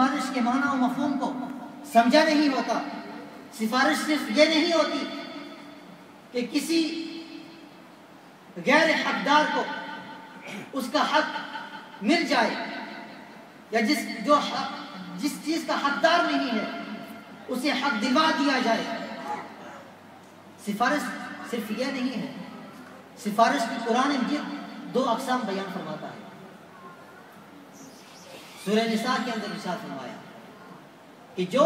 سفارش کے معنی و مفہوم کو سمجھا نہیں ہوتا۔ سفارش صرف یہ نہیں ہوتی کہ کسی غیر حقدار کو اس کا حق مل جائے، یا جس چیز کا حقدار نہیں ہے اسے حق دلوا دیا جائے۔ سفارش صرف یہ نہیں ہے، سفارش کی قرآن مجید 2 اقسام بیان فرماتا ہے۔ سورہ نساء کے اندر ارشاد فرمایا کہ جو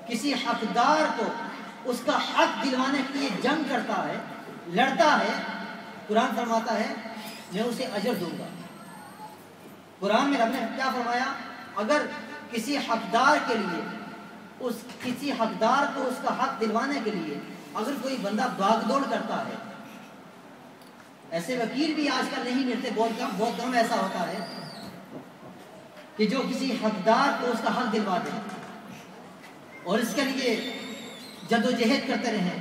کسی حقدار کو اس کا حق دلوانے کے لیے جنگ کرتا ہے، لڑتا ہے، قرآن فرماتا ہے میں اسے اجر دوں گا۔ قرآن میں رب نے کیا فرمایا؟ اگر کسی حقدار کے لیے کسی حقدار کو اس کا حق دلوانے کے لیے اگر کوئی بندہ بھاگ دوڑ کرتا ہے، ایسے وکیل بھی آج کل نہیں ملتے، بہت کم ایسا ہوتا ہے کہ جو کسی حقدار کو اس کا حق دلوا دے اور اس کے لیے جدوجہد کرتے رہیں،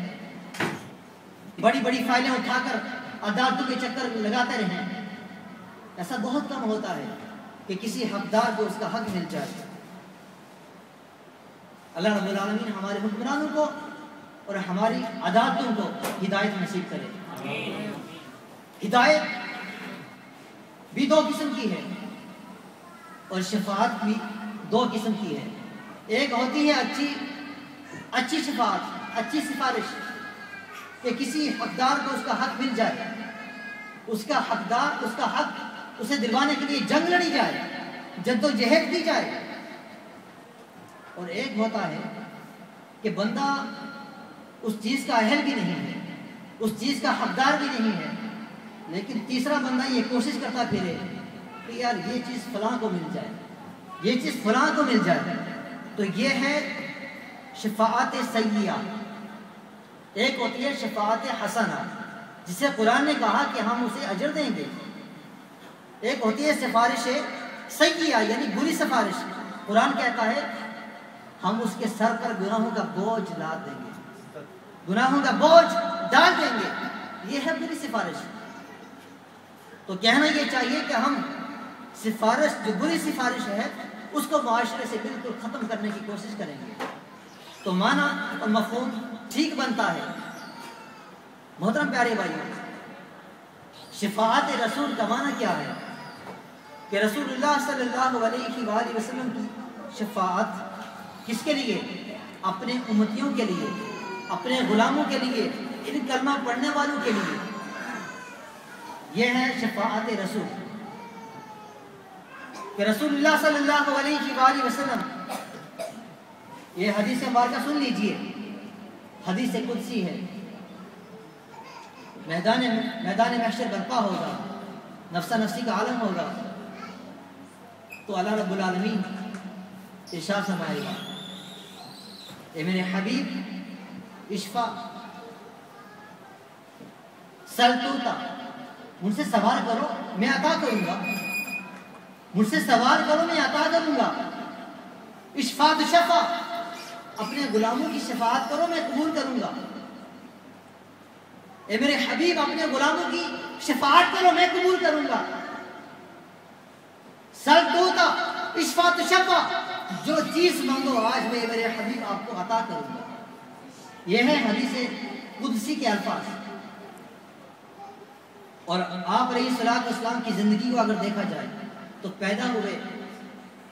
بڑی بڑی فائلیں اٹھا کر عدالتوں کے چکر لگاتے رہیں۔ ایسا بہت کم ہوتا ہے کہ کسی حقدار کو اس کا حق مل جائے۔ اللہ رب العالمین ہمارے حکمرانوں کو اور ہماری عدالتوں کو ہدایت نصیب کرے۔ ہدایت بھی 2 قسم کی ہے اور شفاعت بھی 2 قسم کی ہے۔ ایک ہوتی ہے اچھی شفاعت، اچھی سفارش، کہ کسی حقدار کو اس کا حق مل جائے، اس کا حق اسے دلوانے کے لیے جنگ لڑی جائے، جدوجہد کی جائے۔ اور ایک ہوتا ہے کہ بندہ اس چیز کا اہل بھی نہیں ہے، اس چیز کا حقدار بھی نہیں ہے، لیکن تیسرا بندہ یہ کوشش کرتا پھرے کہ یار یہ چیز فلاں کو مل جائے، یہ چیز فلاں کو مل جائے، تو یہ ہے شفاعت سیئہ۔ ایک ہوتی ہے شفاعت حسنہ، جسے قرآن نے کہا کہ ہم اسے اجر دیں گے۔ ایک ہوتی ہے سفارش سیئہ، یعنی بری سفارش۔ قرآن کہتا ہے ہم اس کے سر پر گناہوں کا بوجھ لاد دیں گے، گناہوں کا بوجھ ڈال دیں گے، یہ ہے بری سفارش۔ تو کہنا یہ چاہیے کہ ہم سفارش، جو بری سفارش ہے، اس کو معاشرے سے بالکل ختم کرنے کی کوشش کریں گے، تو معنی اور مفہوم ٹھیک بنتا ہے۔ محترم پیارے بھائیو، شفاعت رسول کا معنی کیا ہے؟ کہ رسول اللہ صلی اللہ علیہ وآلہ وسلم کی شفاعت کس کے لیے؟ اپنے امتیوں کے لیے، اپنے غلاموں کے لیے، ان کلمہ پڑھنے والوں کے لیے۔ یہ ہے شفاعت رسول، کہ رسول اللہ صلی اللہ علیہ وآلہ وسلم، یہ حدیث مبارکہ سن لیجئے، حدیث قدسی ہے، میدان محشر برپا ہوگا، نفسا نفسی کا عالم ہوگا، تو اللہ رب العالمین ارشاد فرمائے گا اے میرے حبیب اشفا سل توتا، مجھ سے سوال کرو میں عطا کروں گا، مجھ سے سوال کرو میں عطا کروں گا۔ اشفا تو شفا، اپنے غلاموں کی شفاعت کرو میں قبول کروں گا۔ اے میرے حبیب اپنے غلاموں کی شفاعت کرو میں قبول کروں گا۔ سل توتا اشفا تو شفا، جو چیز مانگو آج میں میرے حبیب آپ کو عطا کروں گا۔ یہ ہے حدیث قدسی کے الفاظ۔ اور آپ علیہ الصلوۃ والسلام کی زندگی کو اگر دیکھا جائے تو پیدا ہوئے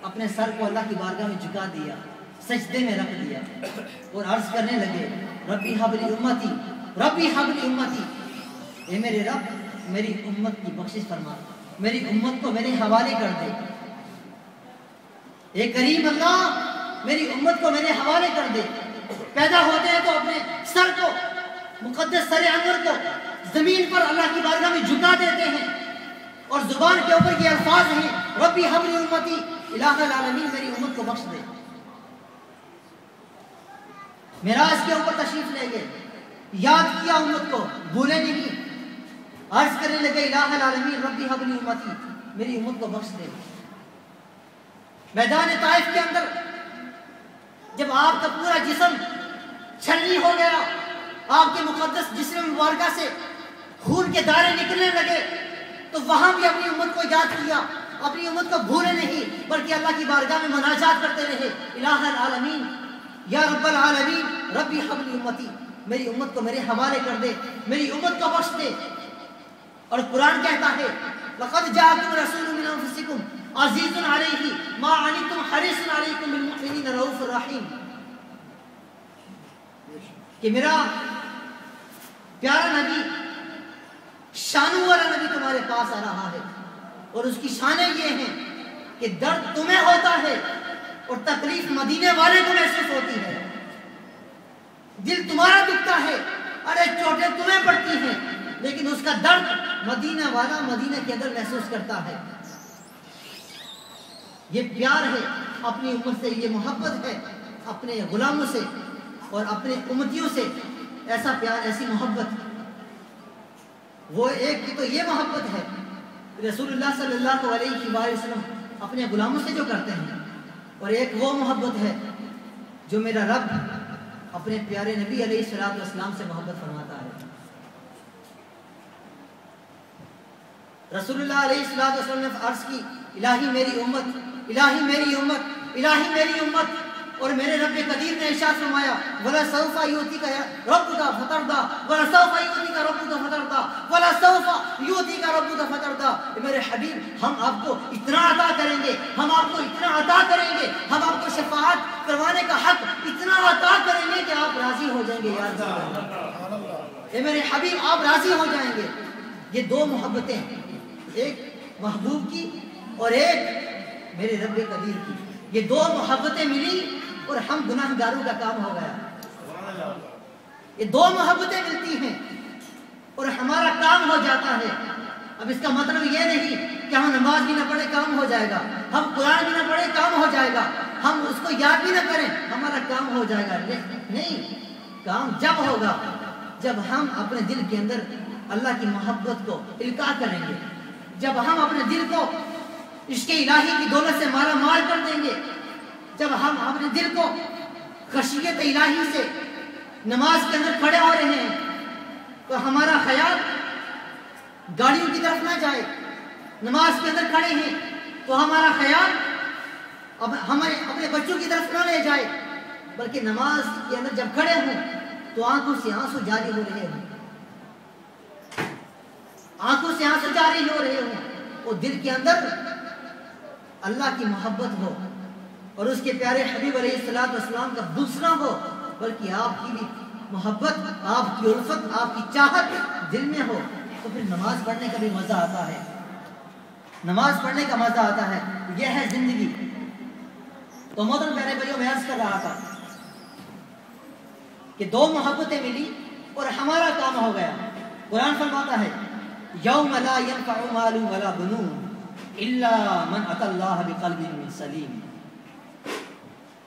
اپنے سر کو اللہ کی بارگاہ میں جھکا دیا، سجدے میں رکھ دیا اور عرض کرنے لگے ربی حب لی امتی، ربی حب لی امتی، اے میرے رب میری امت کی بخشش فرما، میری امت کو میرے حوالے کر دے۔ اے کریم اللہ میری امت کو میرے حوالے کر دے۔ پیدا ہوتے ہیں تو اپنے سر کو، مقدس سر انور کو زمین پر اللہ کی بارگاہ میں جھکا دیتے ہیں اور زبان کے اوپر یہ الفاظ ہیں ربی حب لی امتی، الہ العالمین میری امت کو بخش دے۔ معراج کے اوپر تشریف لے گئے، یاد کیا امت کو، بھولے نہیں، عرض کرنے لگے الہ العالمین ربی حب لی امتی، میری امت کو بخش دے۔ میدان طائف کے اندر جب آپ کا پورا جسم چھلنی ہو گیا، آپ کے مقدس جسم مبارکہ سے خون کے دارے نکلنے لگے، تو وہاں بھی اپنی امت کو یاد کیا اپنی امت کو بھولے نہیں بلکہ اللہ کی بارگاہ میں مناجات کرتے رہے، الہ العالمین یا رب العالمین ربی حب لی امتی، میری امت کو میرے حوالے کر دے، میری امت کو بخش دے۔ اور قرآن کہتا ہے لقد جاءکم رسول من انفسکم عزیز علیہ ما عنتم حریص علیکم بالمؤمنین رؤوف الرحیم، کہ میرا پیارا نبی، شانوں والا نبی تمہارے پاس آ رہا ہے، اور اس کی شانیں یہ ہیں کہ درد تمہیں ہوتا ہے اور تکلیف مدینے والے کو محسوس ہوتی ہے، دل تمہارا دکھتا ہے، ارے چوٹیں تمہیں پڑتی ہیں، لیکن اس کا درد مدینہ والا مدینہ کے اندر محسوس کرتا ہے۔ یہ پیار ہے اپنی امت سے، یہ محبت ہے اپنے غلاموں سے اور اپنے امتیوں سے، ایسا پیار، ایسی محبت، وہ ایک تو یہ محبت ہے رسول اللہ صلی اللہ علیہ وآلہ وسلم اپنے غلاموں سے جو کرتے ہیں، اور ایک وہ محبت ہے جو میرا رب اپنے پیارے نبی علیہ الصلوۃ والسلام سے محبت فرماتا ہے۔ رسول اللہ علیہ الصلوۃ والسلام نے عرض کی الہی میری امت، الہی میری امت، الہی میری امت، اور میرے رب قدیر نے ارشاد فرمایا وَلَسَوْفَ يُؤْتِيكَ رَبُّكَ فَتَرْضَىٰ وَلَسَوْفَ يُؤْتِيكَ رَبُّكَ فَتَرْضَىٰ وَلَسَوْفَ يُؤْتِيكَ رَبُّكَ فَتَرْضَىٰ، میرے حبیب ہم آپ کو اتنا عطا کریں گے، ہم آپ کو اتنا عطا کریں گے، ہم آپ کو شفاعت کروانے کا حق اتنا عطا کریں گے کہ آپ راضی ہو جائیں گے یا رسول اللہ، اے میرے حبیب آپ راضی ہو جائیں گے۔ یہ دو محبتیں، ایک محبوب کی اور ایک میرے رب قدیر کی، یہ دو محبتیں ملی اور ہم گناہ گاروں کا کام ہو گیا۔ یہ دو محبتیں ملتی ہیں اور ہمارا کام ہو جاتا ہے۔ اب اس کا مطلب یہ نہیں کہ ہم نماز بھی نہ پڑھے کام ہو جائے گا، ہم قرآن بھی نہ پڑھے کام ہو جائے گا، ہم اس کو یاد بھی نہ کریں ہمارا کام ہو جائے گا، نہیں، کام جب ہوگا جب ہم اپنے دل کے اندر اللہ کی محبت کو القاء کریں گے، جب ہم اپنے دل کو عشق الہی کی دولت سے مالا مال کر دیں گے، جب ہم اپنے دل کو خشیت الہی سے نماز کے اندر کھڑے ہو رہے ہیں تو ہمارا خیال گاڑیوں کی طرف نہ جائے، نماز کے اندر کھڑے ہیں تو ہمارا خیال اب ہمیں اپنے بچوں کی طرف نہ لے جائے، بلکہ نماز کے اندر جب کھڑے ہوں تو آنکھوں سے آنسو جاری ہو رہے ہوں، آنکھوں سے آنسو جاری ہو رہے ہوں، اور دل کے اندر اللہ کی محبت ہو اور اس کے پیارے حبیب علیہ الصلوۃ والسلام کا بغض نہ ہو، بلکہ آپ کی بھی محبت، آپ کی الفت، آپ کی چاہت دل میں ہو، تو پھر نماز پڑھنے کا بھی مزہ آتا ہے، نماز پڑھنے کا مزہ آتا ہے۔ یہ ہے زندگی۔ تو محترم پیارے بھائیوں، میں عرض کر رہا تھا کہ دو محبتیں ملی اور ہمارا کام ہو گیا۔ قرآن فرماتا ہے یوم لا ينفع مال ولا بنون الا من اتى الله بقلب سلیم،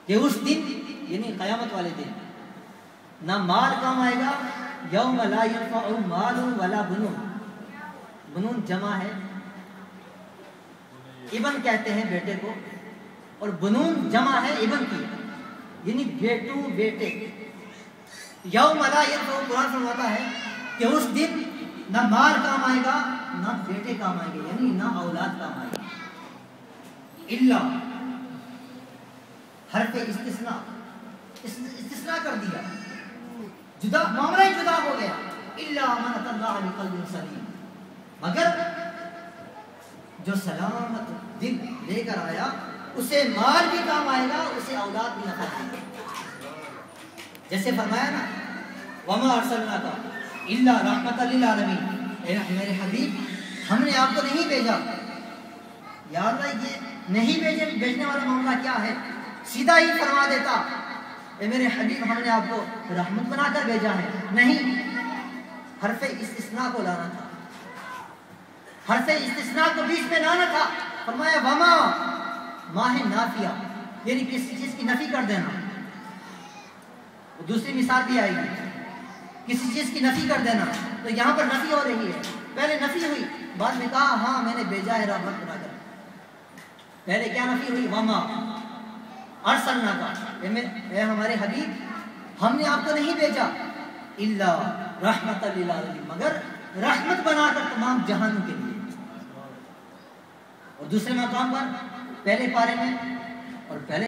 کہ اس دن یعنی قیامت والے دن نہ مال کام آئے گا، یوم لا ينفع مال ولا بنون، بنون جمع ہے، ابن کہتے ہیں بیٹے کو، اور بنون جمع ہے ابن کی، یعنی بیٹو بیٹے۔ یوم لا ينفع، قرآن فرماتا ہے کہ اس دن نہ مال کام آئے گا، نہ بیٹے کام آئیں گے، یعنی نہ اولاد کام آئے گا، الا، حرف استثناء، استثناء کر دیا، جدا، معاملہ ہی جدا ہو گیا، الا من اتى الله بقلب سلیم، مگر جو سلامت دل لے کر آیا اسے مال بھی کام آئے گا، اسے اولاد بھی نفع دے گا۔ جیسے فرمایا نا وما ارسلناک الا رحمۃ للعالمین، اے میرے حبیب ہم نے آپ کو نہیں بھیجا، یا اللہ یہ نہیں بھیجنے والا معاملہ کیا ہے، سیدھا ہی فرما دیتا اے میرے حبیب ہم نے آپ کو رحمت بنا کر بھیجا ہے، نہیں، حرف استثناء کو لانا تھا، حرف استثناء کو بیچ میں لانا تھا۔ فرمایا وما، ماہ نافیہ، یعنی کسی چیز کی نفی کر دینا۔ دوسری مثال بھی آئے گی، کسی چیز کی نفی کر دینا، تو یہاں پر نفی ہو رہی ہے، پہلے نفی ہوئی، بعد میں کہا ہاں میں نے بھیجا ہے رحمت بنا کر۔ پہلے کیا نفی ہوئی؟ وما ارسلناک، اے ہمارے حبیب ہم نے آپ کو نہیں بھیجا الا رحمۃ للعالمین، مگر رحمت بنا کر تمام جہانوں کے لیے۔ اور دوسرے مقام پر پہلے پارے میں اور پہلے